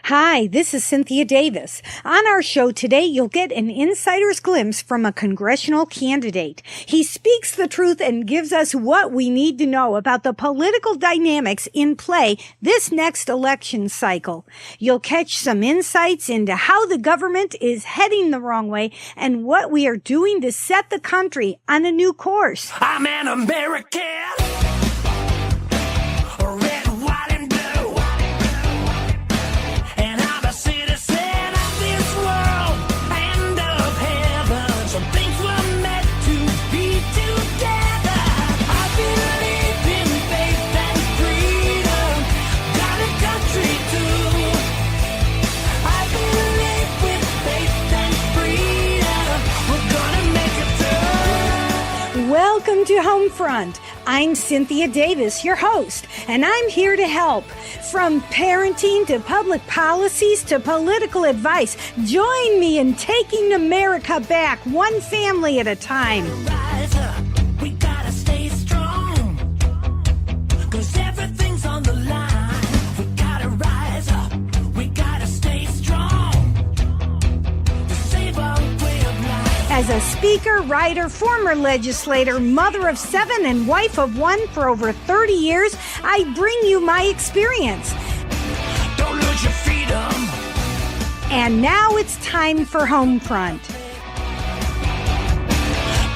Hi, this is Cynthia Davis. On our show today, you'll get an insider's glimpse from a congressional candidate. He speaks the truth and gives us what we need to know about the political dynamics in play this next election cycle. You'll catch some insights into how the government is heading the wrong way and what we are doing to set the country on a new course. I'm an American. Welcome to Homefront. I'm Cynthia Davis, your host, and I'm here to help. From parenting to public policies to political advice, join me in taking America back one family at a time. Rise up, we gotta stay strong, 'cause everything's on the line. We gotta rise up, we gotta stay strong to save our way of life. As a speaker, writer, former legislator, mother of 7 and wife of 1 for over 30 years, I bring you my experience. Don't lose your freedom. And now it's time for Homefront.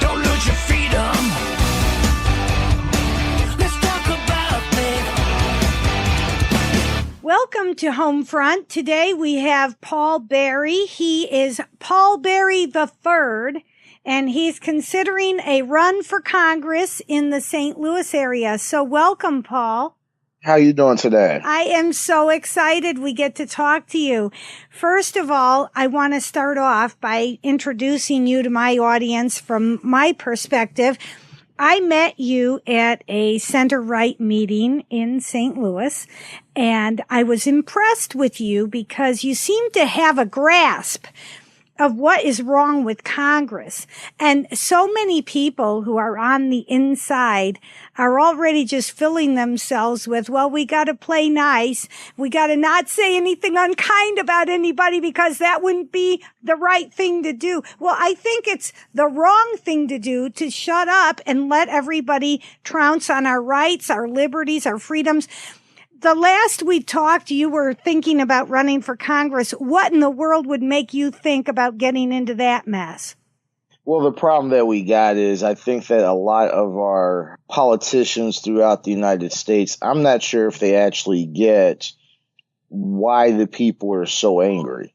Don't lose your freedom. Let's talk about it. Welcome to Homefront. Today we have Paul Berry. He is Paul Berry III, and he's considering a run for Congress in the St. Louis area. So welcome, Paul. How you doing today? I am so excited we get to talk to you. First of all, I want to start off by introducing you to my audience from my perspective. I met you at a center-right meeting in St. Louis, and I was impressed with you because you seem to have a grasp of what is wrong with Congress. And so many people who are on the inside are already just filling themselves with, well, we got to play nice. We got to not say anything unkind about anybody because that wouldn't be the right thing to do. Well, I think it's the wrong thing to do to shut up and let everybody trounce on our rights, our liberties, our freedoms. The last we talked, you were thinking about running for Congress. What in the world would make you think about getting into that mess? Well, the problem that we got is I think that a lot of our politicians throughout the United States, I'm not sure if they actually get why the people are so angry.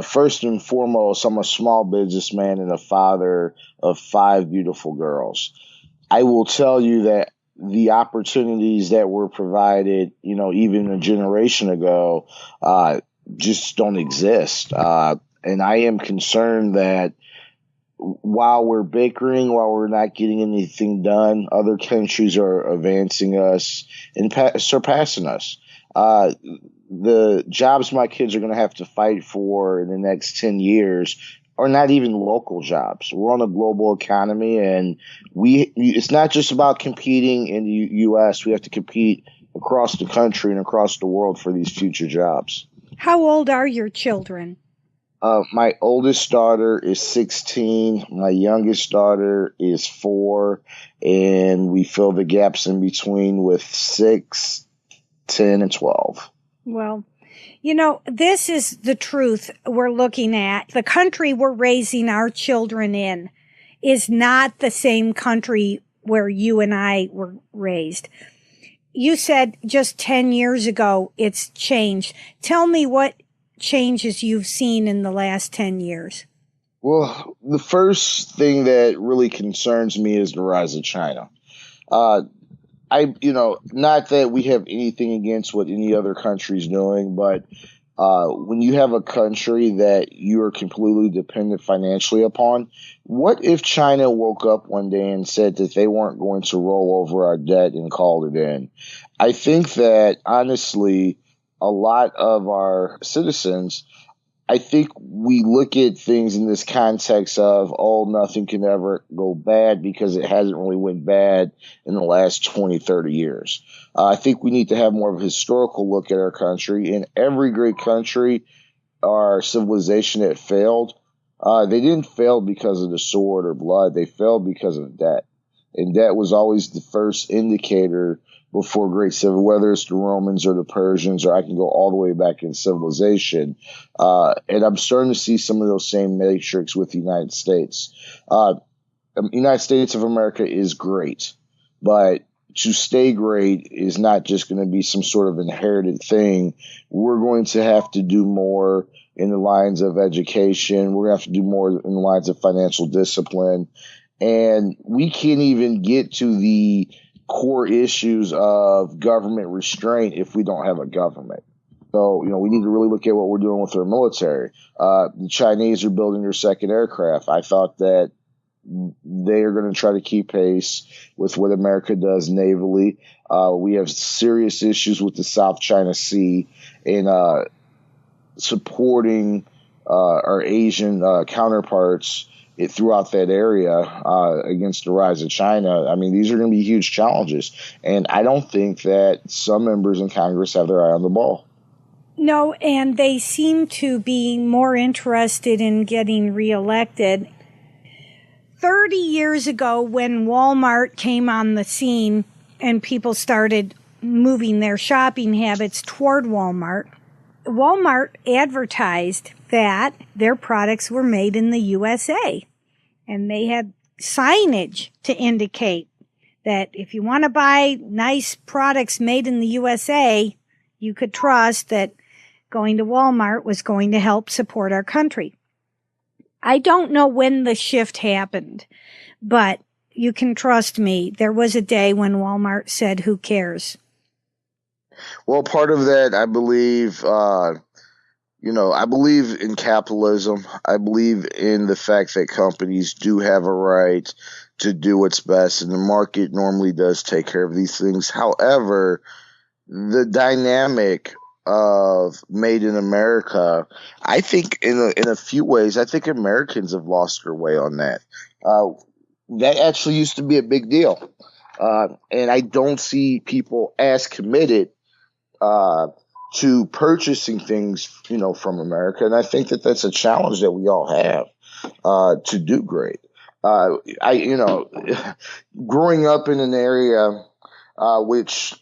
First and foremost, I'm a small businessman and a father of 5 beautiful girls. I will tell you that the opportunities that were provided, even a generation ago, just don't exist. And I am concerned that while we're bickering, while we're not getting anything done, other countries are advancing us and surpassing us. The jobs my kids are going to have to fight for in the next 10 years are not even local jobs. We're on a global economy, and it's not just about competing in the U.S. We have to compete across the country and across the world for these future jobs. How old are your children? My oldest daughter is 16. My youngest daughter is 4, and we fill the gaps in between with 6, 10, and 12. Well, this is the truth we're looking at. The country we're raising our children in is not the same country where you and I were raised. You said just 10 years ago it's changed. Tell me what changes you've seen in the last 10 years. Well, the first thing that really concerns me is the rise of China. Not that we have anything against what any other country is doing, but when you have a country that you are completely dependent financially upon, what if China woke up one day and said that they weren't going to roll over our debt and called it in? I think that, honestly, a lot of our citizens, I think we look at things in this context of, oh, nothing can ever go bad because it hasn't really went bad in the last 20, 30 years. I think we need to have more of a historical look at our country. In every great country, our civilization that failed, they didn't fail because of the sword or blood. They failed because of debt. And debt was always the first indicator before great civil, whether it's the Romans or the Persians, or I can go all the way back in civilization. And I'm starting to see some of those same matrix with the United States. United States of America is great, but to stay great is not just going to be some sort of inherited thing. We're going to have to do more in the lines of education. We're going to have to do more in the lines of financial discipline. And we can't even get to the core issues of government restraint if we don't have a government. So, we need to really look at what we're doing with our military. The Chinese are building their second aircraft. I thought that they are going to try to keep pace with what America does navally. We have serious issues with the South China Sea and supporting our Asian counterparts throughout that area against the rise of China. I mean, these are going to be huge challenges. And I don't think that some members in Congress have their eye on the ball. No, and they seem to be more interested in getting reelected. 30 years ago, when Walmart came on the scene and people started moving their shopping habits toward Walmart, Walmart advertised that their products were made in the USA. And they had signage to indicate that if you want to buy nice products made in the USA, you could trust that going to Walmart was going to help support our country. I don't know when the shift happened, but you can trust me. There was a day when Walmart said, who cares? Well, part of that, I believe, I believe in capitalism. I believe in the fact that companies do have a right to do what's best, and the market normally does take care of these things. However, the dynamic of Made in America, I think in a few ways, I think Americans have lost their way on that. That actually used to be a big deal. And I don't see people as committed to purchasing things, from America. And I think that that's a challenge that we all have to do great. Growing up in an area which,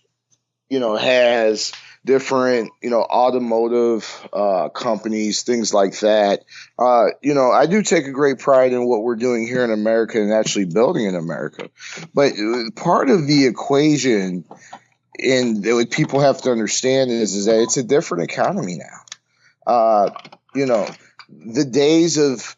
has different, automotive companies, things like that. I do take a great pride in what we're doing here in America and actually building in America. But part of the equation and what people have to understand is that it's a different economy now. The days of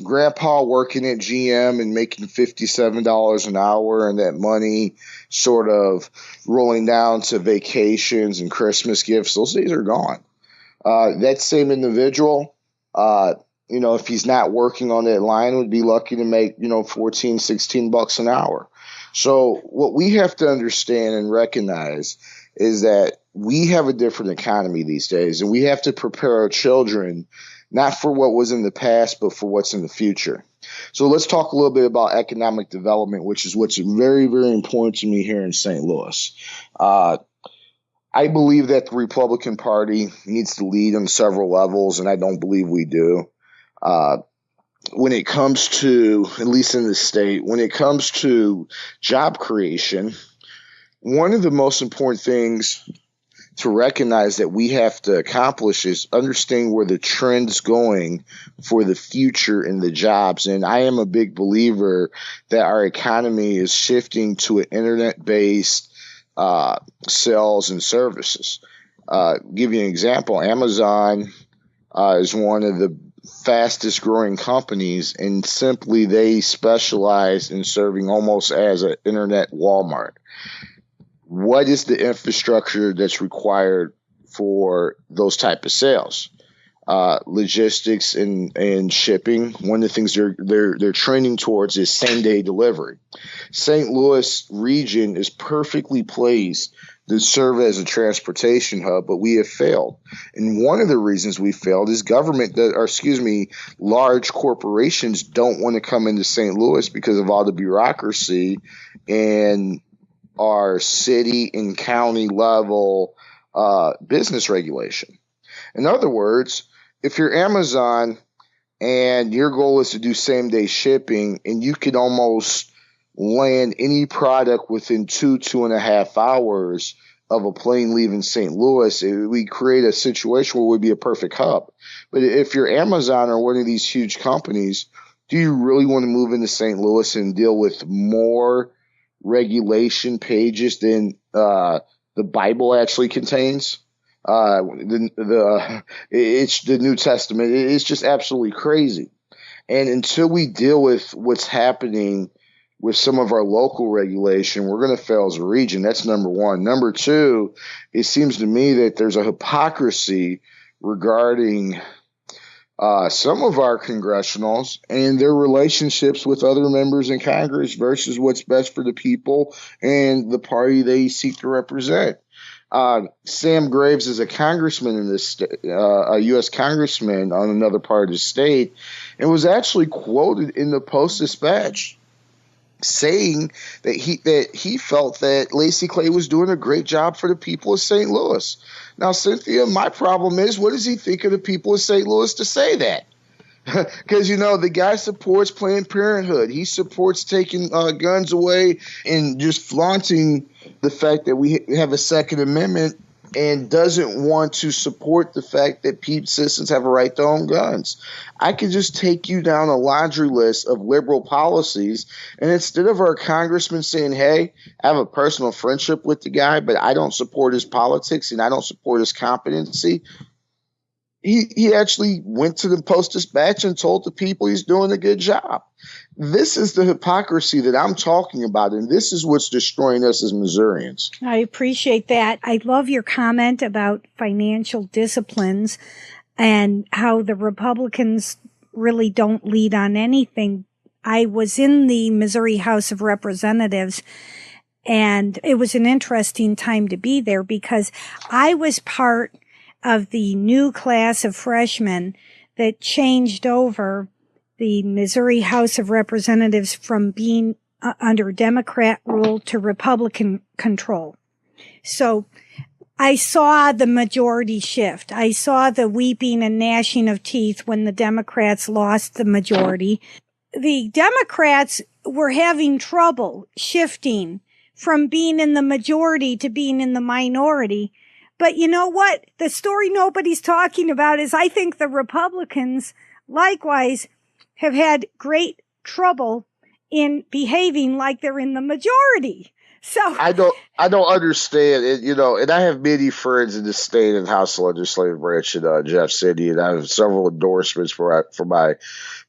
grandpa working at GM and making $57 an hour and that money sort of rolling down to vacations and Christmas gifts, those days are gone. That same individual, if he's not working on that line, would be lucky to make, 14, 16 bucks an hour. So what we have to understand and recognize is that we have a different economy these days, and we have to prepare our children not for what was in the past, but for what's in the future. So let's talk a little bit about economic development, which is what's very, very important to me here in St. Louis. I believe that the Republican Party needs to lead on several levels, and I don't believe we do. When it comes to, at least in the state, when it comes to job creation, one of the most important things to recognize that we have to accomplish is understanding where the trend's going for the future in the jobs. And I am a big believer that our economy is shifting to an internet-based sales and services. Give you an example, Amazon is one of the fastest growing companies, and simply they specialize in serving almost as an internet Walmart. What is the infrastructure that's required for those type of sales? Logistics and shipping. One of the things they're trending towards is same day delivery. St. Louis region is perfectly placed to serve as a transportation hub, but we have failed. And one of the reasons we failed is large corporations don't want to come into St. Louis because of all the bureaucracy and our city and county level business regulation. In other words, if you're Amazon and your goal is to do same day shipping and you could almost land any product within 2.5 hours of a plane leaving St. Louis, we create a situation where we'd be a perfect hub. But if you're Amazon or one of these huge companies, do you really want to move into St. Louis and deal with more regulation pages than the Bible actually contains? It's the New Testament. It's just absolutely crazy. And until we deal with what's happening with some of our local regulation, we're going to fail as a region. That's number one. Number two, it seems to me that there's a hypocrisy regarding some of our congressionals and their relationships with other members in Congress versus what's best for the people and the party they seek to represent. Sam Graves is a congressman in this state, a U.S. congressman on another part of the state, and was actually quoted in the Post-Dispatch saying that he felt that Lacy Clay was doing a great job for the people of St. Louis. Now, Cynthia, my problem is, what does he think of the people of St. Louis to say that? Because, the guy supports Planned Parenthood. He supports taking guns away and just flaunting the fact that we have a Second Amendment and doesn't want to support the fact that citizens have a right to own guns. I could just take you down a laundry list of liberal policies, and instead of our congressman saying, hey, I have a personal friendship with the guy, but I don't support his politics and I don't support his competency, he actually went to the Post-Dispatch and told the people he's doing a good job. This is the hypocrisy that I'm talking about, and this is what's destroying us as Missourians. I appreciate that. I love your comment about financial disciplines and how the Republicans really don't lead on anything. I was in the Missouri House of Representatives, and it was an interesting time to be there because I was part of the new class of freshmen that changed over the Missouri House of Representatives from being under Democrat rule to Republican control. So I saw the majority shift. I saw the weeping and gnashing of teeth when the Democrats lost the majority. The Democrats were having trouble shifting from being in the majority to being in the minority. But you know what? The story nobody's talking about is I think the Republicans likewise have had great trouble in behaving like they're in the majority. So I don't understand it, and I have many friends in the state and House legislative branch in Jeff City, and I have several endorsements for my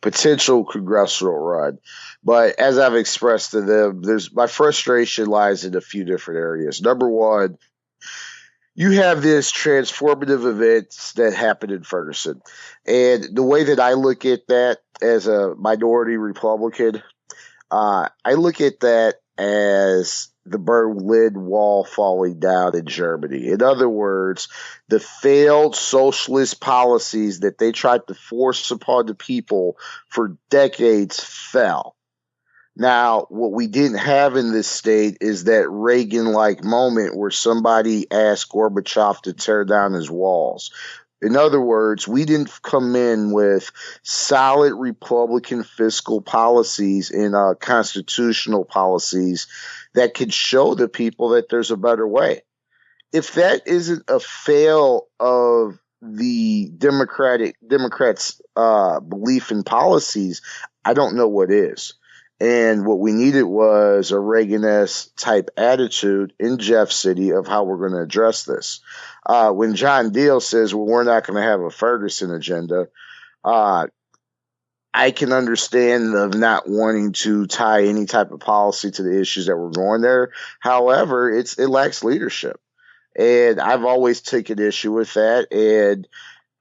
potential congressional run. But as I've expressed to them, my frustration lies in a few different areas. Number one, you have this transformative events that happened in Ferguson. And the way that I look at that as a minority Republican, I look at that as the Berlin Wall falling down in Germany. In other words, the failed socialist policies that they tried to force upon the people for decades fell. Now, what we didn't have in this state is that Reagan-like moment where somebody asked Gorbachev to tear down his walls. In other words, we didn't come in with solid Republican fiscal policies and constitutional policies that could show the people that there's a better way. If that isn't a fail of the Democrats' belief in policies, I don't know what is. And what we needed was a Reagan-esque type attitude in Jeff City of how we're going to address this. When John Deal says, well, we're not going to have a Ferguson agenda, I can understand of not wanting to tie any type of policy to the issues that were going there. However, it lacks leadership. And I've always taken issue with that. And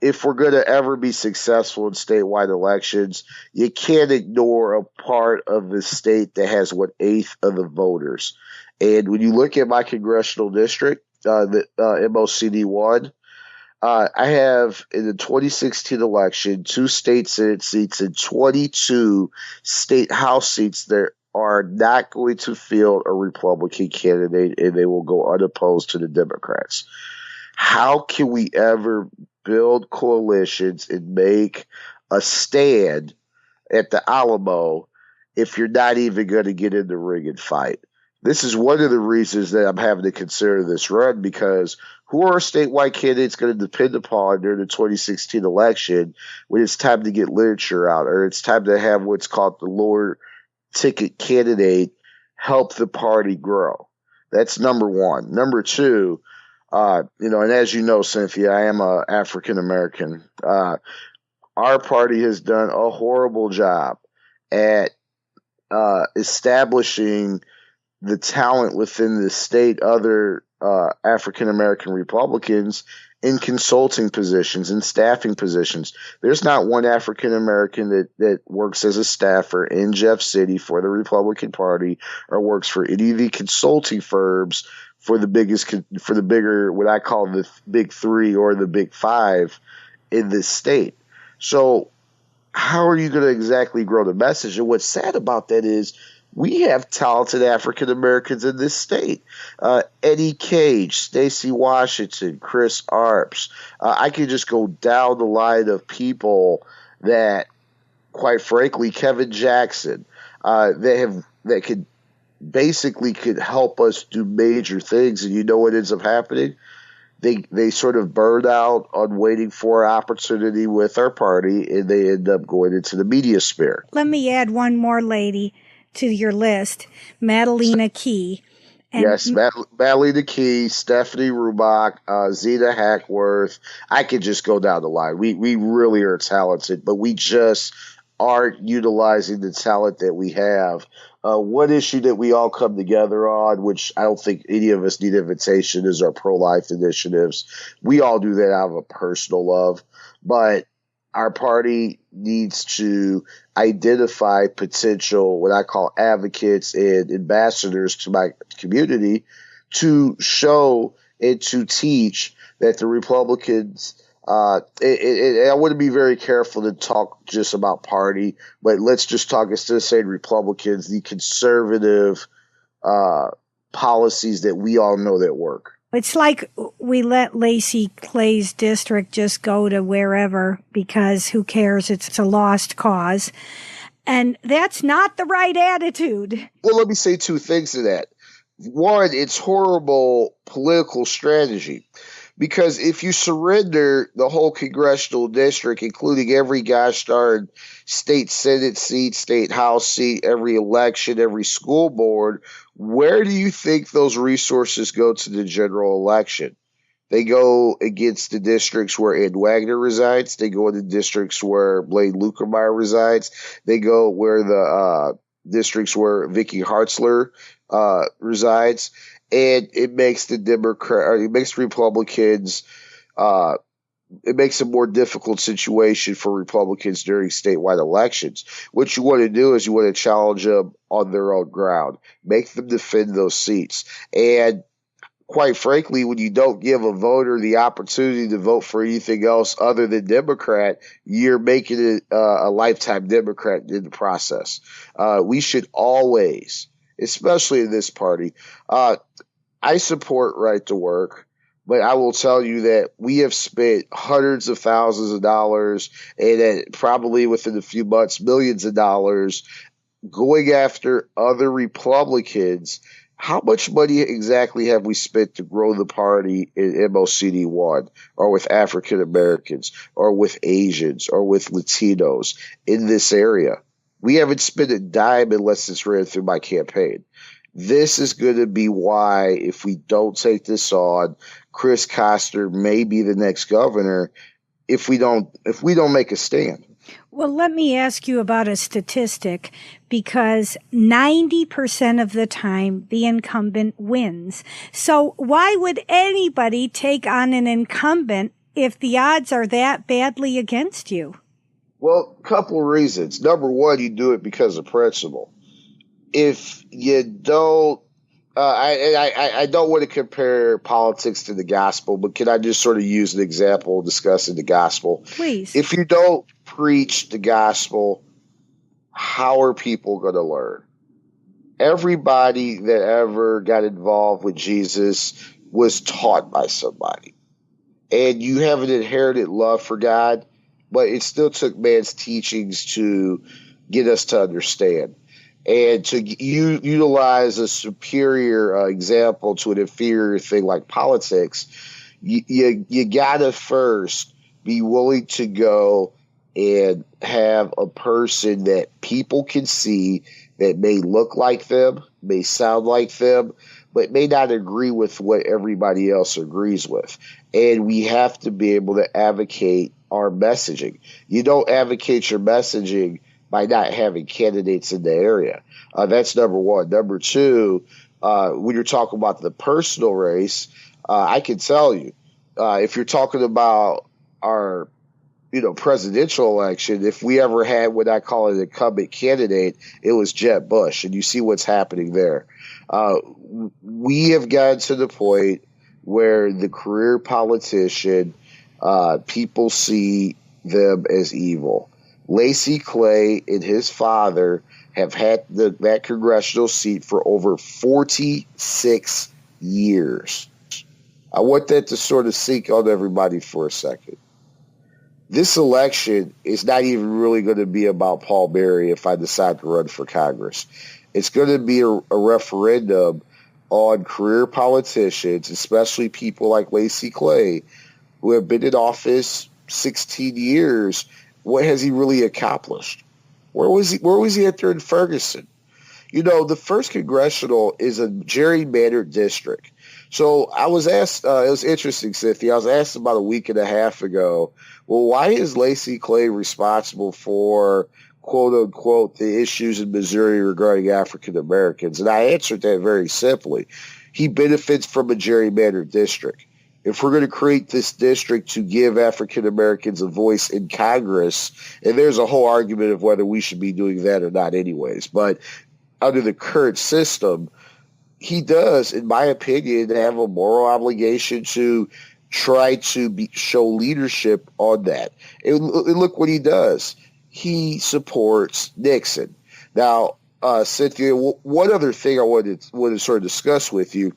if we're going to ever be successful in statewide elections, you can't ignore a part of the state that has 1/8 of the voters. And when you look at my congressional district, the MOCD1, I have in the 2016 election 2 state Senate seats and 22 state House seats that are not going to field a Republican candidate, and they will go unopposed to the Democrats. How can we ever build coalitions and make a stand at the Alamo if you're not even going to get in the ring and fight? This is one of the reasons that I'm having to consider this run, because who are statewide candidates going to depend upon during the 2016 election when it's time to get literature out, or it's time to have what's called the lower ticket candidate help the party grow? That's number one. Number two, and as you know, Cynthia, I am a African American. Our party has done a horrible job at establishing the talent within the state, other African American Republicans in consulting positions and staffing positions. There's not one African American that works as a staffer in Jeff City for the Republican Party or works for any of the consulting firms for the bigger, what I call the big three or the big five in this state. So how are you going to exactly grow the message? And what's sad about that is we have talented African Americans in this state. Eddie Cage, Stacey Washington, Chris Arps. I could just go down the line of people that, quite frankly, Kevin Jackson, that could help us do major things. And you know what ends up happening? They sort of burn out on waiting for opportunity with our party, and they end up going into the media sphere. Let me add one more lady to your list, Madalena Key. Yes, Madalena Key, Stephanie Rubach, Zeta Hackworth. I could just go down the line. We really are talented, but we just aren't utilizing the talent that we have. One issue that we all come together on, which I don't think any of us need invitation, is our pro-life initiatives. We all do that out of a personal love, but our party needs to identify potential, what I call advocates and ambassadors to my community, to show and to teach that the Republicans, I want to be very careful to talk just about party, but let's just talk, instead of saying Republicans, the conservative policies that we all know that work. It's like we let Lacey Clay's district just go to wherever because who cares? It's a lost cause. And that's not the right attitude. Well, let me say two things to that. One, it's horrible political strategy. Because if you surrender the whole congressional district, including every gosh darn state Senate seat, state House seat, every election, every school board, where do you think those resources go to the general election? They go against the districts where Ed Wagner resides. They go in the districts where Blaine Lukermeyer resides. They go where the districts where Vicky Hartzler resides. And it makes Republicans, it makes a more difficult situation for Republicans during statewide elections. What you want to do is you want to challenge them on their own ground, make them defend those seats. And quite frankly, when you don't give a voter the opportunity to vote for anything else other than Democrat, you're making it a lifetime Democrat in the process. We should always, especially in this party, I support right to work, but I will tell you that we have spent hundreds of thousands of dollars and probably within a few months, millions of dollars going after other Republicans. How much money exactly have we spent to grow the party in MOCD1 or with African Americans or with Asians or with Latinos in this area? We haven't spent a dime unless it's ran through my campaign. This is going to be why, if we don't take this on, Chris Koster may be the next governor if we don't make a stand. Well, let me ask you about a statistic, because 90% of the time the incumbent wins. So why would anybody take on an incumbent if the odds are that badly against you? Well, a couple of reasons. Number one, you do it because of principle. If you don't I don't want to compare politics to the gospel, but can I just sort of use an example discussing the gospel? Please. If you don't preach the gospel, how are people going to learn? Everybody that ever got involved with Jesus was taught by somebody. And you have an inherited love for God, but it still took man's teachings to get us to understand. And to utilize a superior example to an inferior thing like politics, you got to first be willing to go and have a person that people can see that may look like them, may sound like them, but may not agree with what everybody else agrees with. And we have to be able to advocate our messaging. You don't advocate your messaging by not having candidates in the area. That's number one. Number two, when you're talking about the personal race, I can tell you, if you're talking about our presidential election, if we ever had what I call an incumbent candidate, it was Jeb Bush, and you see what's happening there. We have gotten to the point where the career politician, people see them as evil. Lacy Clay and his father have had that congressional seat for over 46 years. I want that to sort of sink on everybody for a second. This election is not even really going to be about Paul Berry if I decide to run for Congress. It's going to be a referendum on career politicians, especially people like Lacy Clay, who have been in office 16 years. What has he really accomplished? Where was he at there in Ferguson? The first Congressional is a gerrymandered district. So I was asked, it was interesting, Cynthia, I was asked about a week and a half ago, well, why is Lacy Clay responsible for, quote unquote, the issues in Missouri regarding African Americans? And I answered that very simply. He benefits from a gerrymandered district. If we're going to create this district to give African Americans a voice in Congress, and there's a whole argument of whether we should be doing that or not anyways, but under the current system, he does, in my opinion, have a moral obligation to try to show leadership on that. And look what he does. He supports Nixon. Now, Cynthia, one other thing I wanted to sort of discuss with you.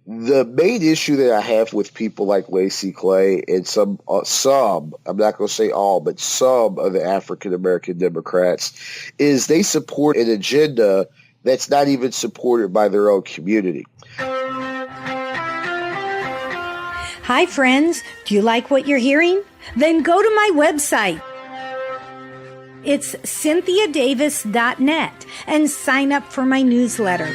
The main issue that I have with people like Lacy Clay and some, I'm not going to say all, but some of the African-American Democrats is they support an agenda that's not even supported by their own community. Hi, friends. Do you like what you're hearing? Then go to my website. It's cynthiadavis.net and sign up for my newsletter.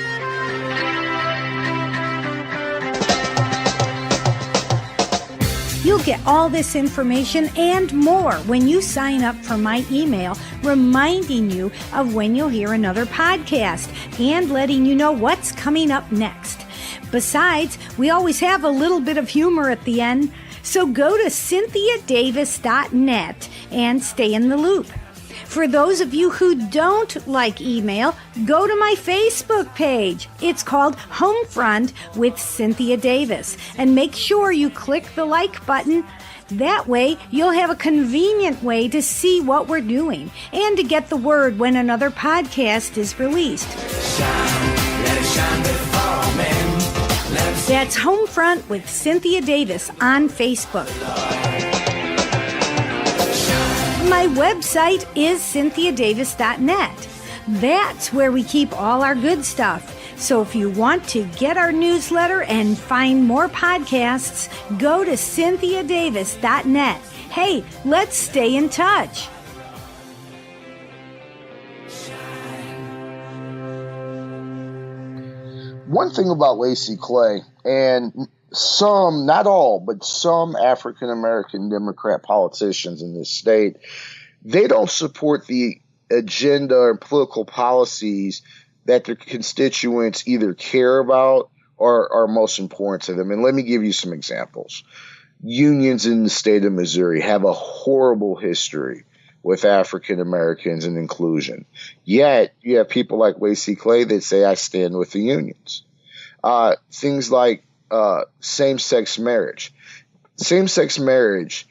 You'll get all this information and more when you sign up for my email reminding you of when you'll hear another podcast and letting you know what's coming up next. Besides, we always have a little bit of humor at the end, so go to cynthiadavis.net and stay in the loop. For those of you who don't like email, go to my Facebook page. It's called Homefront with Cynthia Davis. And make sure you click the like button. That way, you'll have a convenient way to see what we're doing and to get the word when another podcast is released. That's Homefront with Cynthia Davis on Facebook. My website is cynthiadavis.net. That's where we keep all our good stuff. So if you want to get our newsletter and find more podcasts, go to cynthiadavis.net. Hey, let's stay in touch. One thing about Lacy Clay, and some, not all, but some African-American Democrat politicians in this state, they don't support the agenda and political policies that their constituents either care about or are most important to them. And let me give you some examples. Unions in the state of Missouri have a horrible history with African Americans and inclusion. Yet you have people like Lacey Clay that say, I stand with the unions. Things like same-sex marriage. Same-sex marriage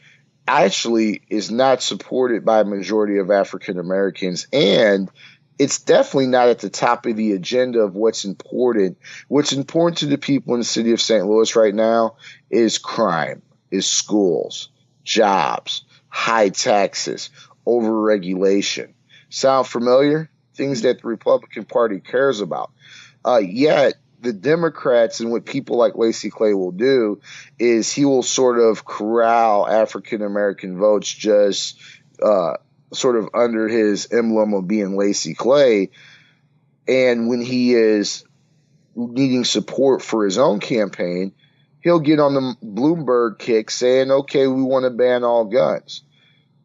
actually is not supported by a majority of African Americans, and it's definitely not at the top of the agenda of what's important. What's important to the people in the city of St. Louis right now is crime, is schools, jobs, high taxes, overregulation. Sound familiar? Things that the Republican Party cares about. Yet the Democrats and what people like Lacey Clay will do is he will sort of corral African American votes just sort of under his emblem of being Lacey Clay. And when he is needing support for his own campaign, he'll get on the Bloomberg kick saying, okay, we want to ban all guns.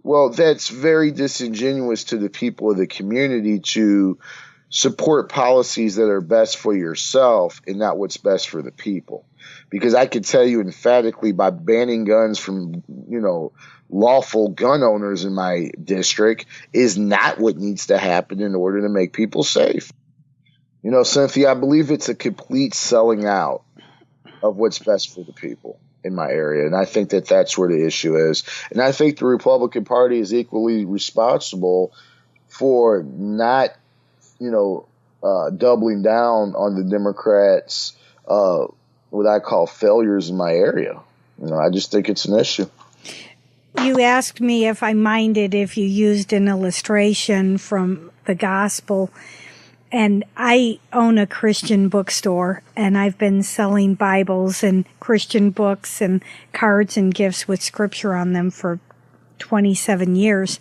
Well, that's very disingenuous to the people of the community to support policies that are best for yourself and not what's best for the people. Because I can tell you emphatically, by banning guns from, lawful gun owners in my district is not what needs to happen in order to make people safe. Cynthia, I believe it's a complete selling out of what's best for the people in my area. And I think that that's where the issue is. And I think the Republican Party is equally responsible for not doubling down on the Democrats' what I call failures in my area. I just think it's an issue. You asked me if I minded if you used an illustration from the gospel. And I own a Christian bookstore, and I've been selling Bibles and Christian books and cards and gifts with scripture on them for 27 years.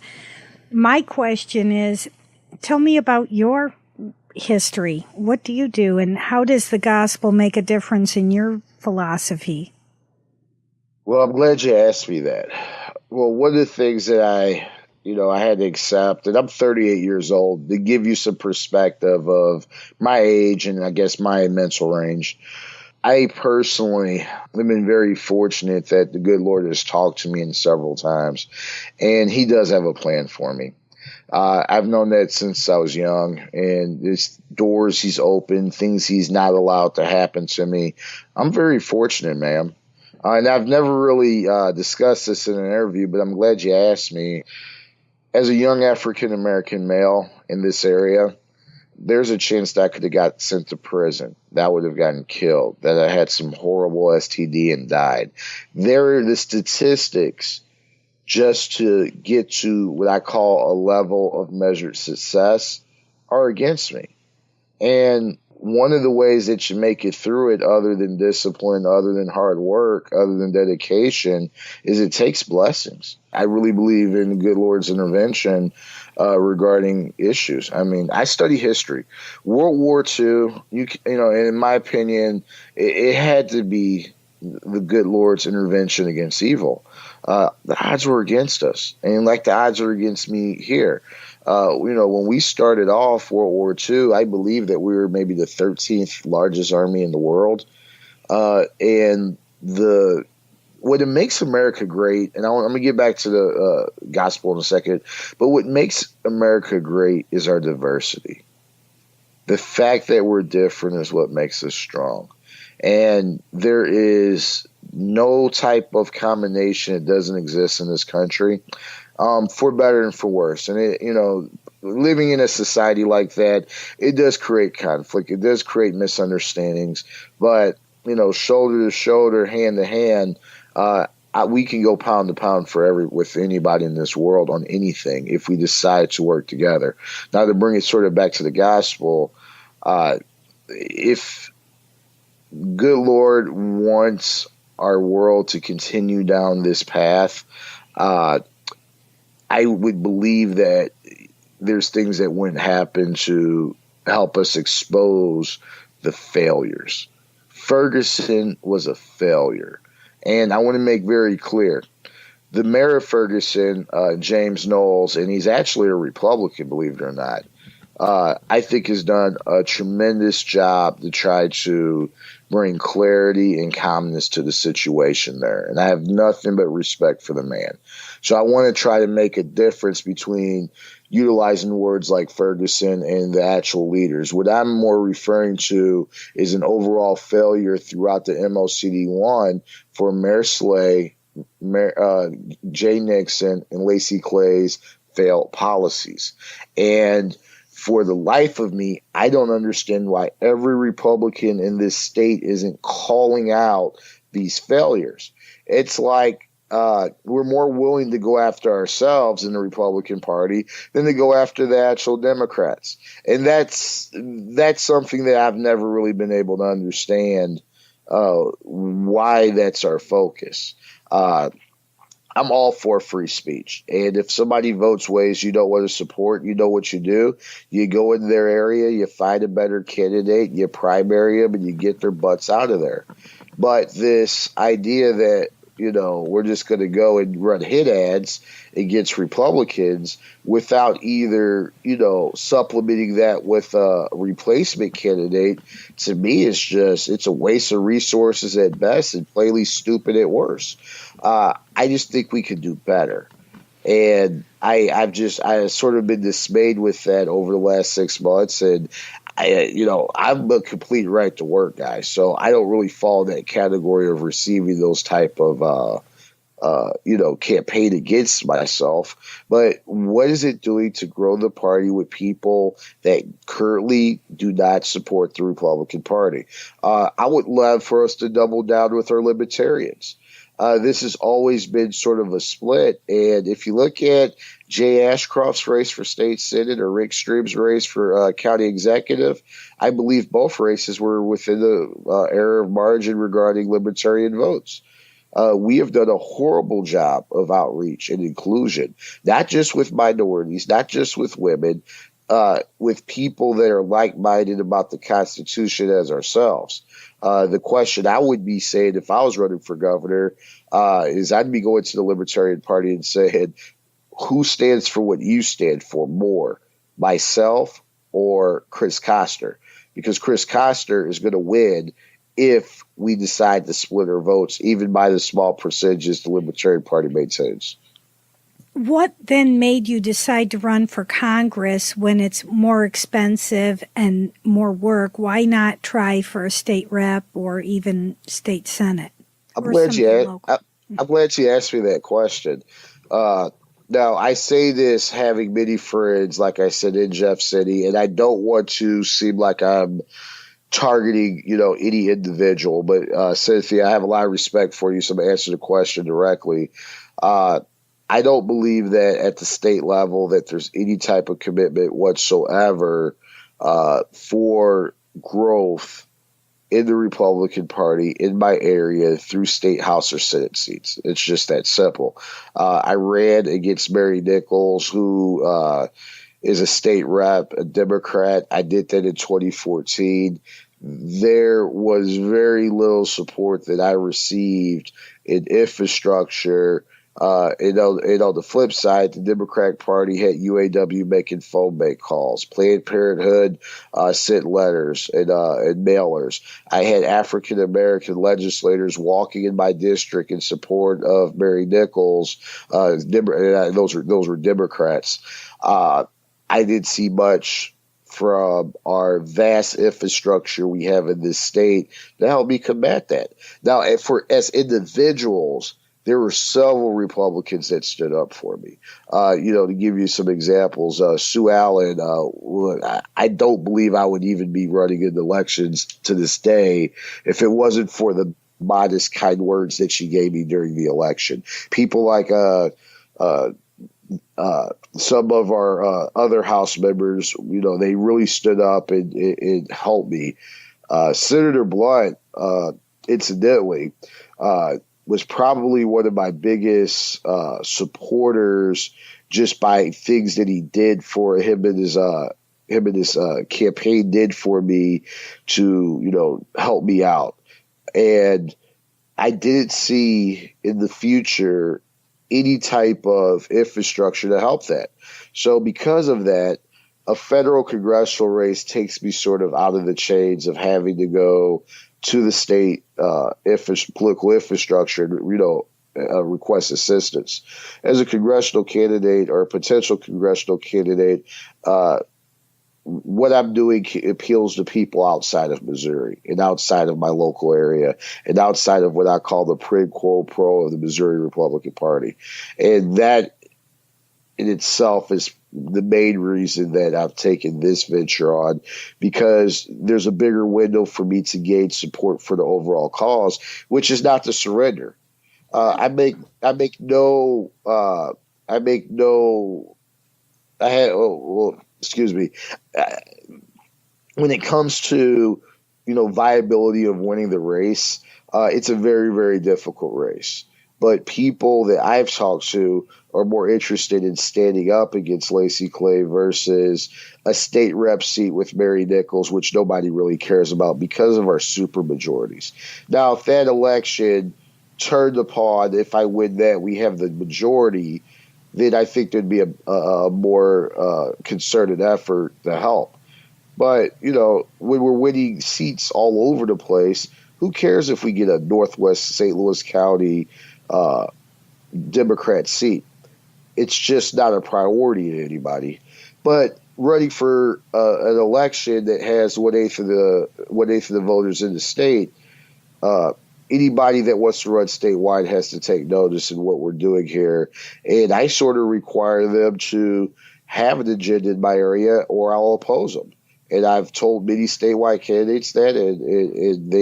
My question is, tell me about your history. What do you do, and how does the gospel make a difference in your philosophy? Well, I'm glad you asked me that. Well, one of the things that I had to accept, and I'm 38 years old, to give you some perspective of my age and I guess my mental range. I personally have been very fortunate that the good Lord has talked to me several times, and he does have a plan for me. I've known that since I was young, and there's doors he's opened, things he's not allowed to happen to me. I'm very fortunate, ma'am. And I've never really discussed this in an interview, but I'm glad you asked me. As a young African-American male in this area, there's a chance that I could have got sent to prison, that I would have gotten killed, that I had some horrible STD and died. There are the statistics just to get to what I call a level of measured success are against me. And one of the ways that you make it through it, other than discipline, other than hard work, other than dedication, is it takes blessings. I really believe in the good Lord's intervention regarding issues. I mean, I study history. World War II, and in my opinion, it had to be the good Lord's intervention against evil. The odds were against us, and like the odds are against me here. When we started off World War II, I believe that we were maybe the 13th largest army in the world. And what it makes America great, and I'm going to get back to the gospel in a second, but what makes America great is our diversity. The fact that we're different is what makes us strong. And there is no type of combination that doesn't exist in this country. For better and for worse. And, living in a society like that, it does create conflict. It does create misunderstandings. But, shoulder to shoulder, hand to hand, we can go pound to pound with anybody in this world on anything if we decide to work together. Now, to bring it sort of back to the gospel, if good Lord wants our world to continue down this path, I would believe that there's things that wouldn't happen to help us expose the failures. Ferguson was a failure. And I want to make very clear, the mayor of Ferguson, James Knowles, and he's actually a Republican, believe it or not, I think has done a tremendous job to try to bring clarity and calmness to the situation there. And I have nothing but respect for the man. So I want to try to make a difference between utilizing words like Ferguson and the actual leaders. What I'm more referring to is an overall failure throughout the MOCD1 for Mayor Slay, Jay Nixon, and Lacey Clay's failed policies. And for the life of me, I don't understand why every Republican in this state isn't calling out these failures. It's like we're more willing to go after ourselves in the Republican Party than to go after the actual Democrats. And that's something that I've never really been able to understand why that's our focus. I'm all for free speech. And if somebody votes ways you don't want to support, you know what you do. You go in their area, you find a better candidate, you primary them, and you get their butts out of there. But this idea that, we're just going to go and run hit ads against Republicans without either, supplementing that with a replacement candidate, to me, it's a waste of resources at best and plainly stupid at worst. I just think we could do better. And I've sort of been dismayed with that over the last 6 months. And I'm a complete right to work guy, so I don't really fall in that category of receiving those type of, campaign against myself. But what is it doing to grow the party with people that currently do not support the Republican Party? I would love for us to double down with our libertarians. This has always been sort of a split. And if you look at Jay Ashcroft's race for state senate or Rick Stream's race for county executive, I believe both races were within the area of margin regarding libertarian votes. We have done a horrible job of outreach and inclusion, not just with minorities, not just with women, with people that are like-minded about the Constitution as ourselves. The question I would be saying if I was running for governor is I'd be going to the Libertarian Party and saying, who stands for what you stand for more, myself or Chris Koster? Because Chris Koster is going to win if we decide to split our votes, even by the small percentages the Libertarian Party maintains. What then made you decide to run for Congress when it's more expensive and more work? Why not try for a state rep or even state senate? I'm glad you asked me that question. Now, I say this having many friends, like I said, in Jeff City, and I don't want to seem like I'm targeting, any individual. But Cynthia, I have a lot of respect for you, so I'm going to answer the question directly. I don't believe that at the state level that there's any type of commitment whatsoever for growth in the Republican Party in my area through state House or Senate seats. It's just that simple. I ran against Mary Nichols, who is a state rep, a Democrat. I did that in 2014. There was very little support that I received in infrastructure. And on the flip side, the Democratic Party had UAW making phone bank calls. Planned Parenthood sent letters and mailers. I had African American legislators walking in my district in support of Mary Nichols. Those were Democrats. I didn't see much from our vast infrastructure we have in this state to help me combat that. Now, as individuals, there were several Republicans that stood up for me. To give you some examples, Sue Allen, I don't believe I would even be running in elections to this day if it wasn't for the modest, kind words that she gave me during the election. People like some of our other House members, they really stood up and helped me. Senator Blunt, incidentally, was probably one of my biggest supporters just by things that he did for him and his campaign did for me to, help me out. And I didn't see in the future any type of infrastructure to help that. So because of that, a federal congressional race takes me sort of out of the chains of having to go to the state political infrastructure and, request assistance. As a congressional candidate or a potential congressional candidate, what I'm doing appeals to people outside of Missouri and outside of my local area and outside of what I call the quid pro of the Missouri Republican Party. And that in itself is the main reason that I've taken this venture on, because there's a bigger window for me to gain support for the overall cause, which is not to surrender. Excuse me. When it comes to, viability of winning the race, it's a very, very difficult race. But people that I've talked to are more interested in standing up against Lacey Clay versus a state rep seat with Mary Nichols, which nobody really cares about because of our super majorities. Now, if that election turned upon, if I win that, we have the majority, then I think there'd be a more concerted effort to help. But, when we're winning seats all over the place, who cares if we get a Northwest St. Louis County Democrat seat? It's just not a priority to anybody. But running for an election that has 1/8 of the voters in the state, anybody that wants to run statewide has to take notice in what we're doing here. And I sort of require them to have an agenda in my area or I'll oppose them. And I've told many statewide candidates that, and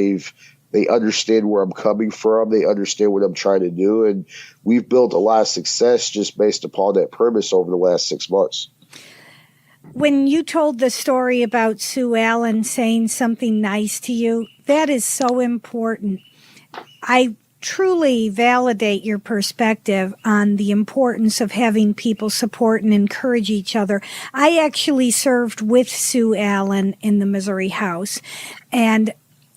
they understand where I'm coming from. They understand what I'm trying to do. And we've built a lot of success just based upon that premise over the last 6 months. When you told the story about Sue Allen saying something nice to you, that is so important. I truly validate your perspective on the importance of having people support and encourage each other. I actually served with Sue Allen in the Missouri House, and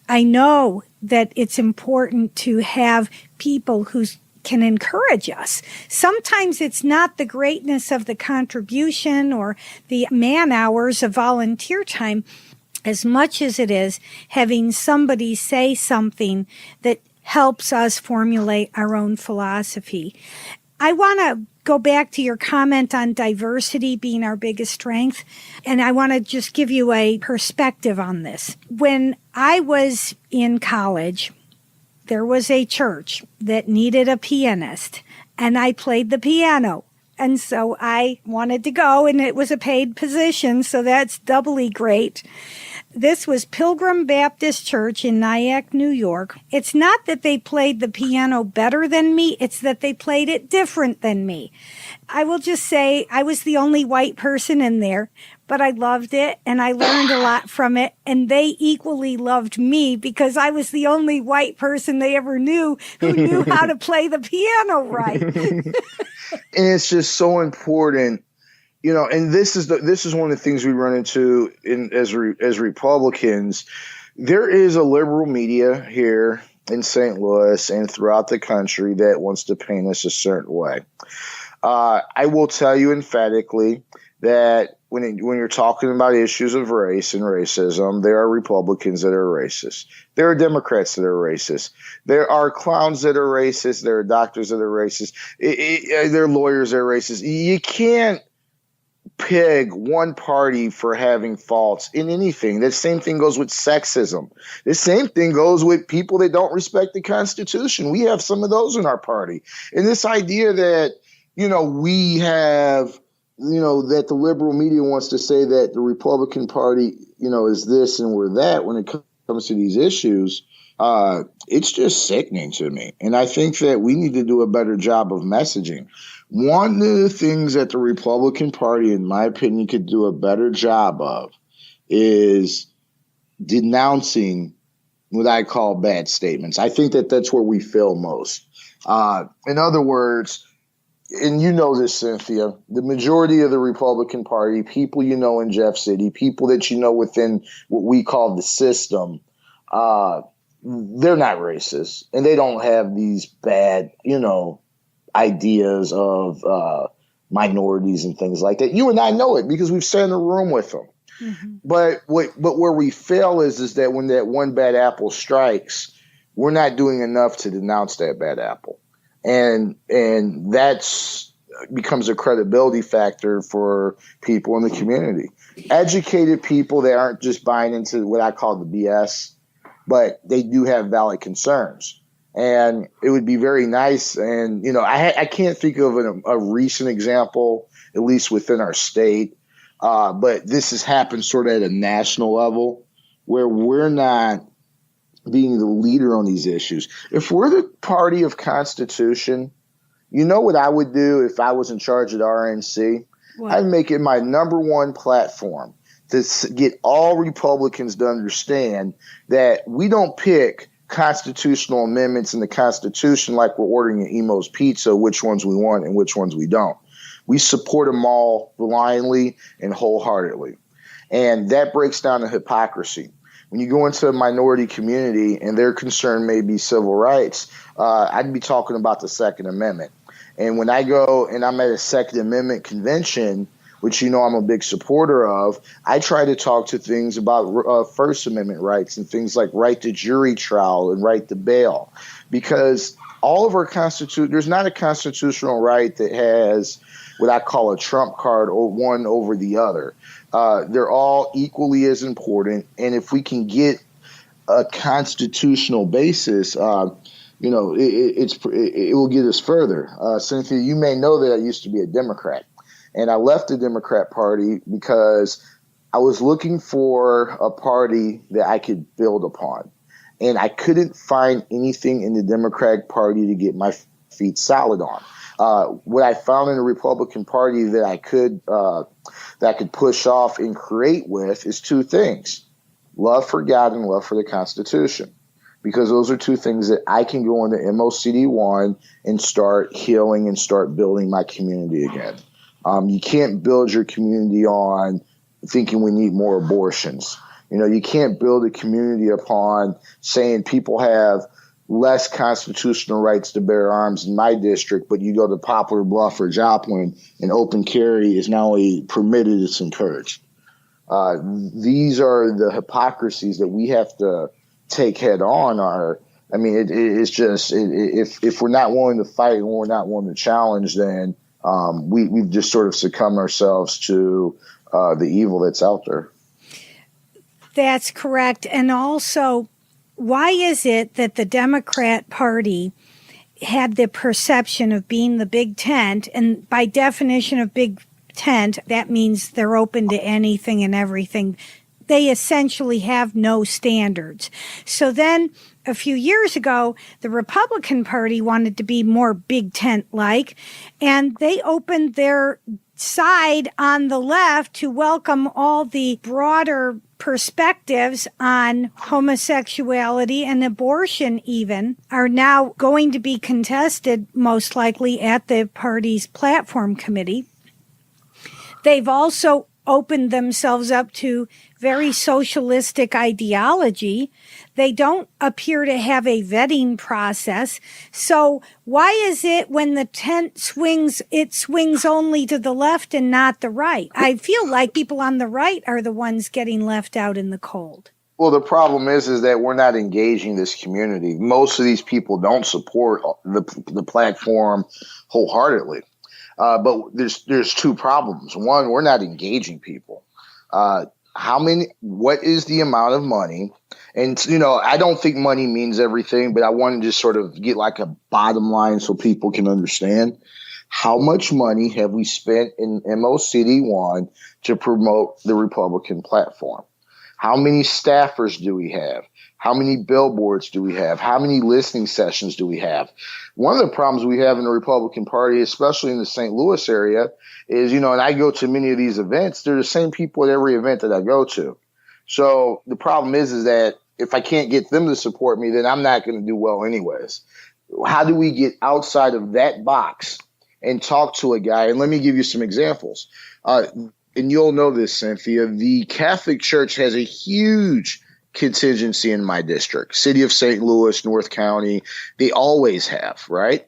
I know that it's important to have people who can encourage us. Sometimes it's not the greatness of the contribution or the man hours of volunteer time as much as it is having somebody say something that helps us formulate our own philosophy. I want to go back to your comment on diversity being our biggest strength, and I want to just give you a perspective on this. When I was in college, there was a church that needed a pianist, and I played the piano. And so I wanted to go, and it was a paid position, so that's doubly great. This was Pilgrim Baptist Church in Nyack, New York. It's not that they played the piano better than me, it's that they played it different than me. I will just say I was the only white person in there, but I loved it and I learned a lot from it. And they equally loved me because I was the only white person they ever knew who knew how to play the piano right. And it's just so important, and this is one of the things we run into as Republicans. There is a liberal media here in St. Louis and throughout the country that wants to paint us a certain way. I will tell you emphatically that when you're talking about issues of race and racism, there are Republicans that are racist. There are Democrats that are racist. There are clowns that are racist. There are doctors that are racist. There are lawyers that are racist. You can't peg one party for having faults in anything. The same thing goes with sexism. The same thing goes with people that don't respect the Constitution. We have some of those in our party. And this idea that, we have, that the liberal media wants to say that the Republican Party, is this and we're that when it comes to these issues, it's just sickening to me. And I think that we need to do a better job of messaging. One of the things that the Republican Party, in my opinion, could do a better job of is denouncing what I call bad statements. I think that that's where we fail most. In other words, and you know this, Cynthia, the majority of the Republican Party, people in Jeff City, people that within what we call the system, they're not racist. And they don't have these bad, ideas of minorities and things like that. You and I know it because we've sat in a room with them. Mm-hmm. But where we fail is that when that one bad apple strikes, we're not doing enough to denounce that bad apple, and that's becomes a credibility factor for people in the community. Educated people that aren't just buying into what I call the BS, but they do have valid concerns. And it would be very nice. And, I can't think of a recent example, at least within our state, but this has happened sort of at a national level where we're not being the leader on these issues. If we're the party of Constitution, you know what I would do if I was in charge of the RNC? What? I'd make it my number one platform to get all Republicans to understand that we don't pick constitutional amendments in the Constitution like we're ordering an Emo's Pizza, which ones we want and which ones we don't. We support them all blindly and wholeheartedly. And that breaks down the hypocrisy. When you go into a minority community and their concern may be civil rights, I'd be talking about the Second Amendment. And when I go and I'm at a Second Amendment convention, which I'm a big supporter of, I try to talk to things about First Amendment rights and things like right to jury trial and right to bail. Because all of our there's not a constitutional right that has what I call a trump card or one over the other. They're all equally as important. And if we can get a constitutional basis, it will get us further. Cynthia, you may know that I used to be a Democrat. And I left the Democrat Party because I was looking for a party that I could build upon. And I couldn't find anything in the Democratic Party to get my feet solid on. What I found in the Republican Party that I could push off and create with is two things: love for God and love for the Constitution. Because those are two things that I can go into MOCD1 and start healing and start building my community again. You can't build your community on thinking we need more abortions. You can't build a community upon saying people have less constitutional rights to bear arms in my district, but you go to Poplar Bluff or Joplin and open carry is not only permitted, it's encouraged. These are the hypocrisies that we have to take head on. It's just if we're not willing to fight and we're not willing to challenge, then we've just sort of succumbed ourselves to the evil that's out there. That's correct. And also, why is it that the Democrat Party had the perception of being the big tent? And by definition of big tent, that means they're open to anything and everything. They essentially have no standards. So then a few years ago, the Republican Party wanted to be more big tent-like, and they opened their side on the left to welcome all the broader perspectives on homosexuality and abortion even are now going to be contested most likely at the party's platform committee. They've also opened themselves up to very socialistic ideology. They don't appear to have a vetting process. So why is it when the tent swings, it swings only to the left and not the right? I feel like people on the right are the ones getting left out in the cold. Well, the problem is that we're not engaging this community. Most of these people don't support the platform wholeheartedly. But there's two problems. One, we're not engaging people. What is the amount of money? And, I don't think money means everything, but I want to just sort of get like a bottom line so people can understand. How much money have we spent in MOCD1 to promote the Republican platform? How many staffers do we have? How many billboards do we have? How many listening sessions do we have? One of the problems we have in the Republican Party, especially in the St. Louis area, is, and I go to many of these events, they're the same people at every event that I go to. So the problem is that if I can't get them to support me, then I'm not going to do well anyways. How do we get outside of that box and talk to a guy? And let me give you some examples. And you'll know this, Cynthia. The Catholic Church has a huge contingency in my district. City of St. Louis, North County, they always have, right?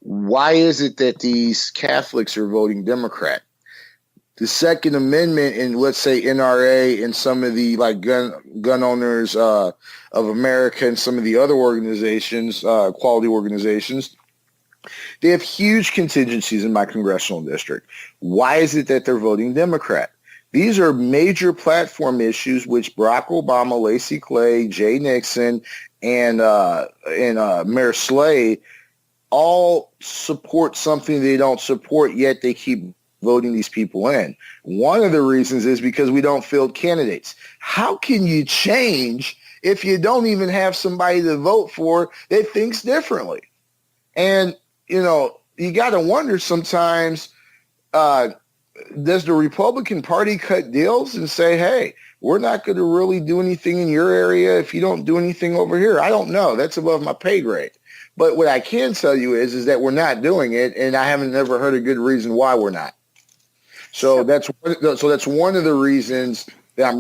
why is it that these Catholics are voting Democrat? The Second Amendment in, let's say, NRA and some of the like gun owners of America and some of the other organizations, quality organizations, they have huge contingencies in my congressional district. Why is it that they're voting Democrat? These are major platform issues which Barack Obama, Lacey Clay, Jay Nixon, and Mayor Slay all support something they don't support, yet they keep voting these people in. One of the reasons is because we don't field candidates. How can you change if you don't even have somebody to vote for that thinks differently? And, you got to wonder sometimes, does the Republican Party cut deals and say, hey, we're not going to really do anything in your area if you don't do anything over here? I don't know. That's above my pay grade. But what I can tell you is that we're not doing it, and I haven't never heard a good reason why we're not. So that's one of the reasons that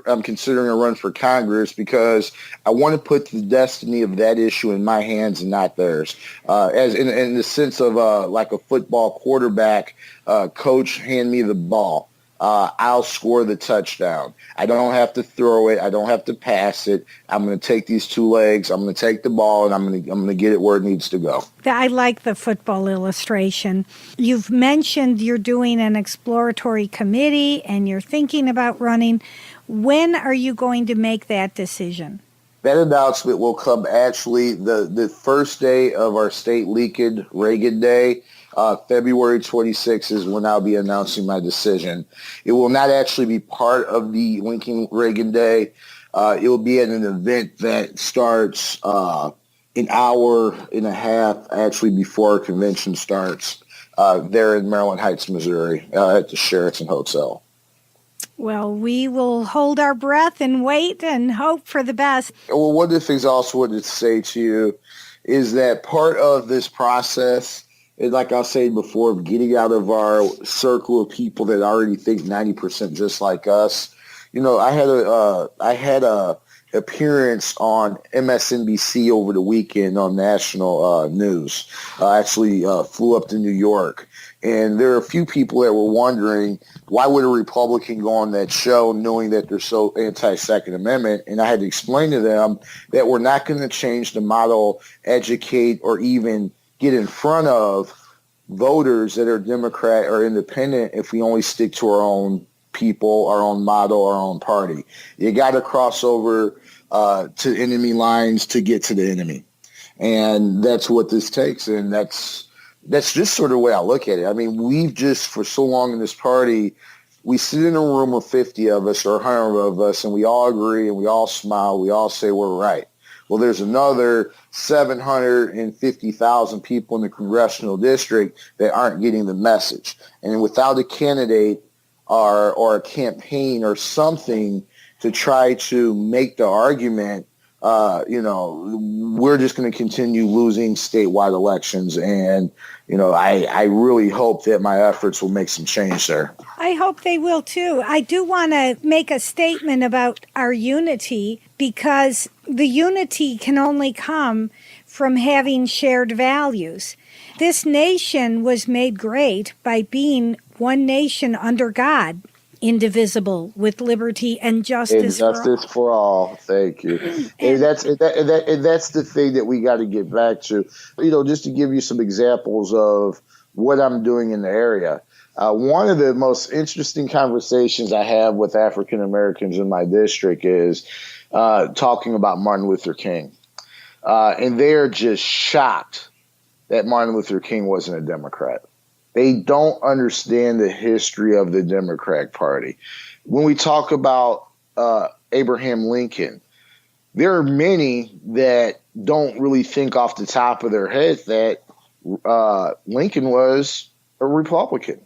I'm considering a run for Congress, because I want to put the destiny of that issue in my hands and not theirs. As in the sense of like a football quarterback, coach, hand me the ball. I'll score the touchdown. I don't have to throw it. I don't have to pass it. I'm going to take these two legs. I'm going to take the ball, and I'm going to get it where it needs to go. I like the football illustration. You've mentioned you're doing an exploratory committee and you're thinking about running. When are you going to make that decision? That announcement will come actually the first day of our state Lincoln Reagan Day. February 26th is when I'll be announcing my decision. It will not actually be part of the Lincoln Reagan Day. It will be at an event that starts an hour and a half actually before our convention starts there in Maryland Heights, Missouri, at the Sheraton Hotel. Well, we will hold our breath and wait and hope for the best. Well, one of the things I also wanted to say to you is that part of this process is, like I was saying before, of getting out of our circle of people that already think 90% just like us. I had a appearance on MSNBC over the weekend on national news. I actually flew up to New York. And there are a few people that were wondering, why would a Republican go on that show knowing that they're so anti-Second Amendment? And I had to explain to them that we're not going to change the model, educate, or even get in front of voters that are Democrat or independent if we only stick to our own people, our own model, our own party. You got to cross over to enemy lines to get to the enemy. And that's what this takes. And that's just sort of the way I look at it. I mean, we've just, for so long in this party, we sit in a room of 50 of us or 100 of us, and we all agree and we all smile. We all say we're right. Well, there's another 750,000 people in the congressional district that aren't getting the message. And without a candidate or a campaign or something to try to make the argument, we're just going to continue losing statewide elections. And, I really hope that my efforts will make some change there. I hope they will, too. I do want to make a statement about our unity, because the unity can only come from having shared values. This nation was made great by being one nation under God, indivisible, with liberty and justice, for all. Thank you. And that's the thing that we got to get back to. Just to give you some examples of what I'm doing in the area. One of the most interesting conversations I have with African Americans in my district is talking about Martin Luther King. And they're just shocked that Martin Luther King wasn't a Democrat. They don't understand the history of the Democratic Party. When we talk about Abraham Lincoln, there are many that don't really think off the top of their head that Lincoln was a Republican.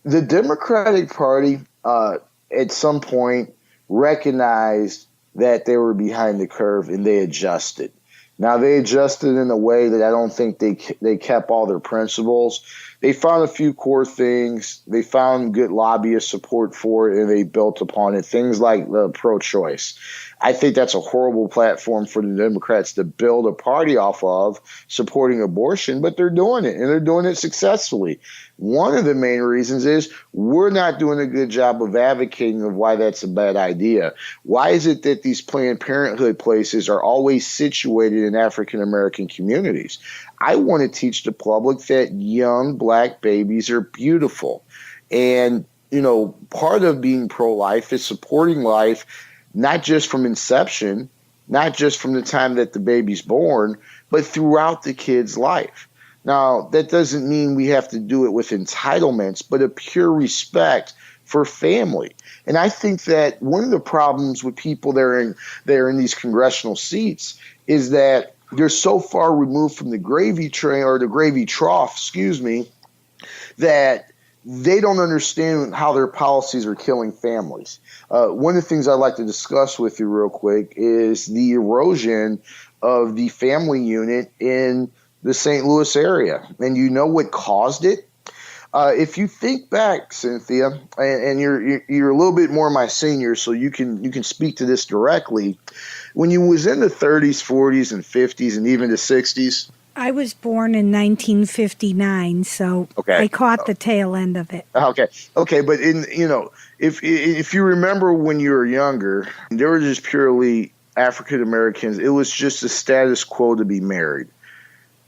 The Democratic Party at some point recognized that they were behind the curve, and they adjusted. Now, they adjusted in a way that I don't think they kept all their principles. They found a few core things. They found good lobbyist support for it, and they built upon it. Things like the pro-choice. I think that's a horrible platform for the Democrats to build a party off of, supporting abortion, but they're doing it, and they're doing it successfully. One of the main reasons is we're not doing a good job of advocating of why that's a bad idea. Why is it that these Planned Parenthood places are always situated in African American communities? I want to teach the public that young black babies are beautiful. And, part of being pro-life is supporting life, not just from inception, not just from the time that the baby's born, but throughout the kid's life. Now, that doesn't mean we have to do it with entitlements, but a pure respect for family. And I think that one of the problems with people that are in these congressional seats is that they're so far removed from the gravy train, or the gravy trough, that they don't understand how their policies are killing families. One of the things I'd like to discuss with you real quick is the erosion of the family unit in the St. Louis area. And you know what caused it? If you think back, Cynthia, and you're a little bit more my senior, so you can speak to this directly. When you was in the 30s, 40s, and 50s, and even the 60s. I was born in 1959, so okay. I caught the tail end of it. Okay, but if you remember when you were younger, there were just purely African Americans. It was just a status quo to be married.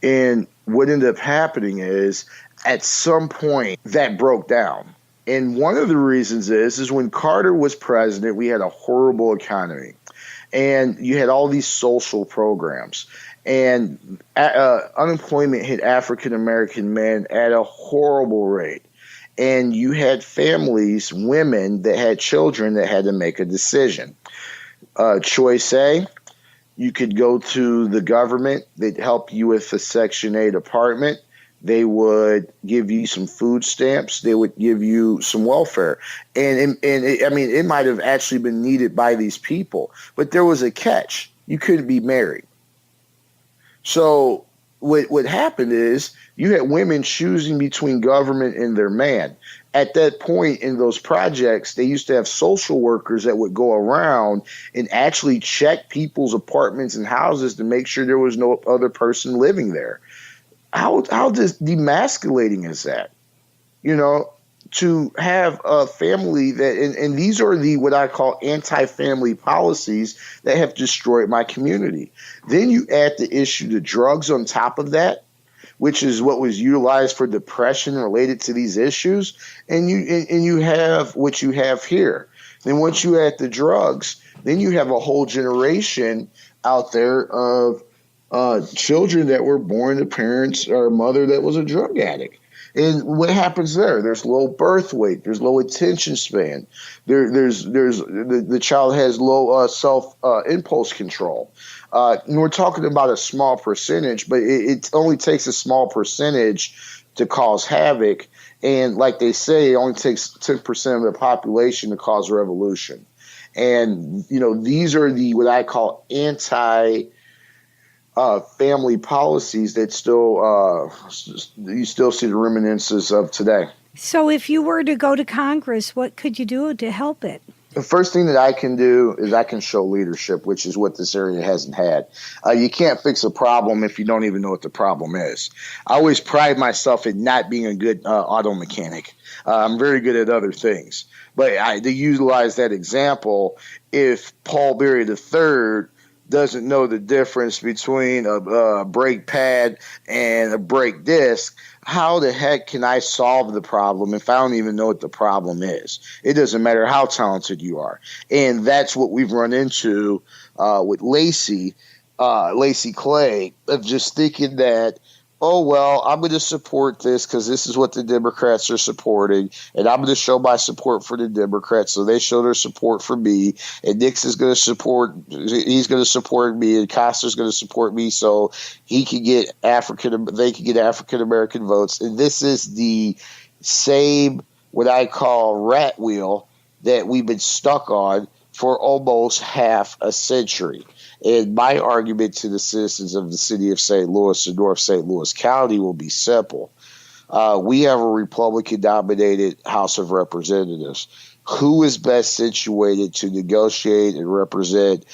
And what ended up happening is, at some point, that broke down. And one of the reasons is when Carter was president, we had a horrible economy. And you had all these social programs. And unemployment hit African American men at a horrible rate. And you had families, women that had children that had to make a decision. Choice A, you could go to the government. They'd help you with a Section 8 apartment. They would give you some food stamps. They would give you some welfare. And it might have actually been needed by these people. But there was a catch. You couldn't be married. So what happened is you had women choosing between government and their man. At that point in those projects, they used to have social workers that would go around and actually check people's apartments and houses to make sure there was no other person living there. How demasculating is that? To have a family that, and these are the what I call anti-family policies that have destroyed my community. Then you add the issue to drugs on top of that, which is what was utilized for depression related to these issues, and you have what you have here. Then once you add the drugs, then you have a whole generation out there of children that were born to parents or a mother that was a drug addict. And what happens there? There's low birth weight. There's low attention span. There's the child has low self impulse control. We're talking about a small percentage, but it only takes a small percentage to cause havoc. And like they say, it only takes 10% of the population to cause a revolution. And these are the what I call family policies that you still see the reminiscences of today. So if you were to go to Congress, what could you do to help it? The first thing that I can do is I can show leadership, which is what this area hasn't had. You can't fix a problem if you don't even know what the problem is. I always pride myself in not being a good auto mechanic. I'm very good at other things. But to utilize that example, if Paul Berry III doesn't know the difference between a brake pad and a brake disc, how the heck can I solve the problem if I don't even know what the problem is? It doesn't matter how talented you are. And that's what we've run into with Lacey Clay, of just thinking that, oh, well, I'm going to support this because this is what the Democrats are supporting, and I'm going to show my support for the Democrats, so they show their support for me, and he's going to support me, and Costa's going to support me, so they can get African American votes. And this is the same, what I call rat wheel, that we've been stuck on for almost half a century. And my argument to the citizens of the city of St. Louis and North St. Louis County will be simple. We have a Republican-dominated House of Representatives. Who is best situated to negotiate and represent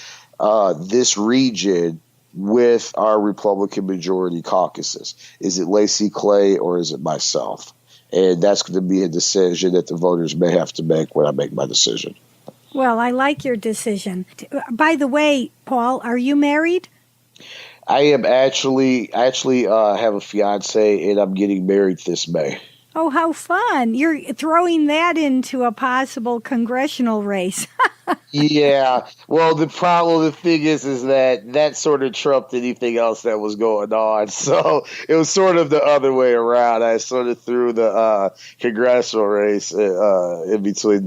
this region with our Republican majority caucuses? Is it Lacey Clay or is it myself? And that's going to be a decision that the voters may have to make when I make my decision. Well, I like your decision. By the way, Paul, are you married? I am actually have a fiance, and I'm getting married this May. Oh, how fun. You're throwing that into a possible congressional race. Yeah. Well, the thing is that sort of trumped anything else that was going on. So it was sort of the other way around. I sort of threw the congressional race in between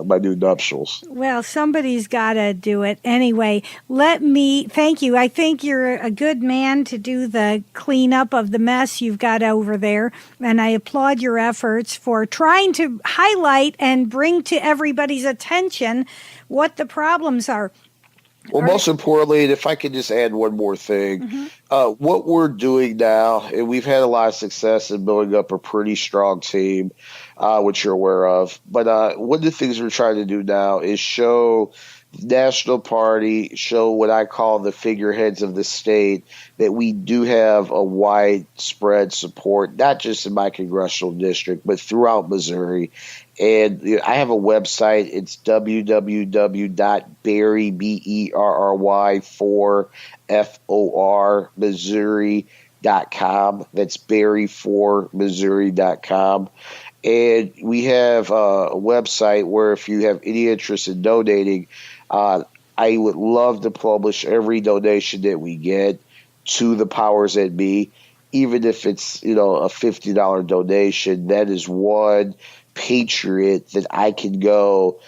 my new nuptials. Well, somebody's got to do it. Anyway, thank you. I think you're a good man to do the cleanup of the mess you've got over there. And I applaud your efforts for trying to highlight and bring to everybody's attention what the problems are. Well, most importantly, and if I could just add one more thing, what we're doing now, and we've had a lot of success in building up a pretty strong team, which you're aware of. But one of the things we're trying to do now is show National Party, show what I call the figureheads of the state, that we do have a widespread support, not just in my congressional district, but throughout Missouri. And I have a website. It's www.berry, BERRY, Missouri.com. That's berry4missouri.com. And we have a website where if you have any interest in donating, I would love to publish every donation that we get to the powers that be, even if it's, a $50 donation. That is one patriot that I can go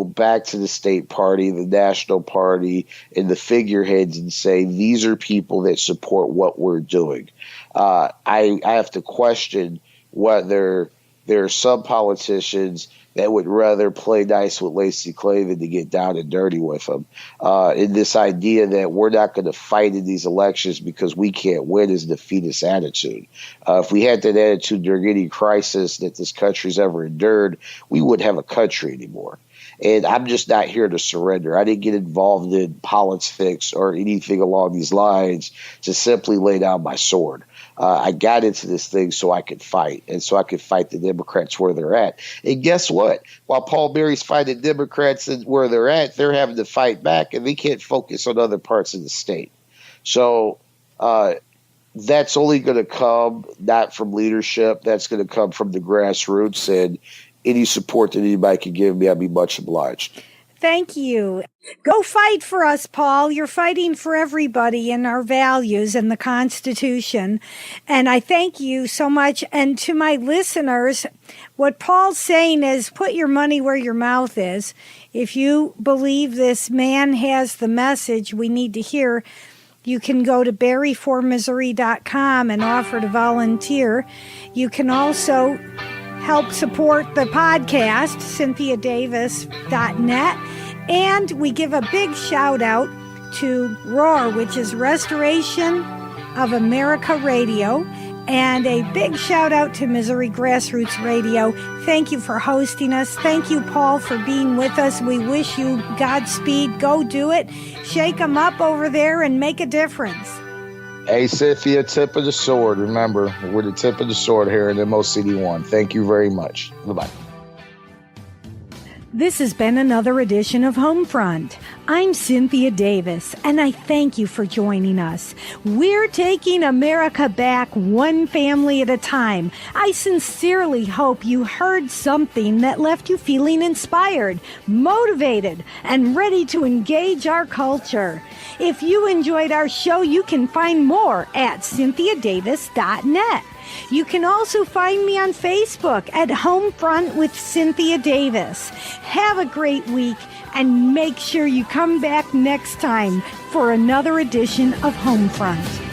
back to the state party, the national party, and the figureheads and say, these are people that support what we're doing. I have to question whether there are some politicians that would rather play nice with Lacey Clay than to get down and dirty with them. And this idea that we're not going to fight in these elections because we can't win is a defeatist attitude. If we had that attitude during any crisis that this country's ever endured, we wouldn't have a country anymore. And I'm just not here to surrender. I didn't get involved in politics or anything along these lines to simply lay down my sword. I got into this thing so I could fight, and so I could fight the Democrats where they're at. And guess what? While Paul Berry's fighting Democrats where they're at, they're having to fight back, and they can't focus on other parts of the state. So that's only going to come not from leadership. That's going to come from the grassroots, and any support that anybody can give me, I'd be much obliged. Thank you. Go fight for us, Paul. You're fighting for everybody and our values and the Constitution. And I thank you so much. And to my listeners, what Paul's saying is put your money where your mouth is. If you believe this man has the message we need to hear, you can go to berry4missouri.com and offer to volunteer. You can also help support the podcast, cynthiadavis.net. And we give a big shout out to ROAR, which is Restoration of America Radio, and a big shout out to Missouri Grassroots Radio. Thank you for hosting us. Thank you, Paul, for being with us. We wish you Godspeed. Go do it. Shake them up over there and make a difference. Hey, Cynthia, tip of the sword. Remember, we're the tip of the sword here in MOCD1. Thank you very much. Bye-bye. This has been another edition of Homefront. I'm Cynthia Davis, and I thank you for joining us. We're taking America back one family at a time. I sincerely hope you heard something that left you feeling inspired, motivated, and ready to engage our culture. If you enjoyed our show, you can find more at cynthiadavis.net. You can also find me on Facebook at Homefront with Cynthia Davis. Have a great week, and make sure you come back next time for another edition of Homefront.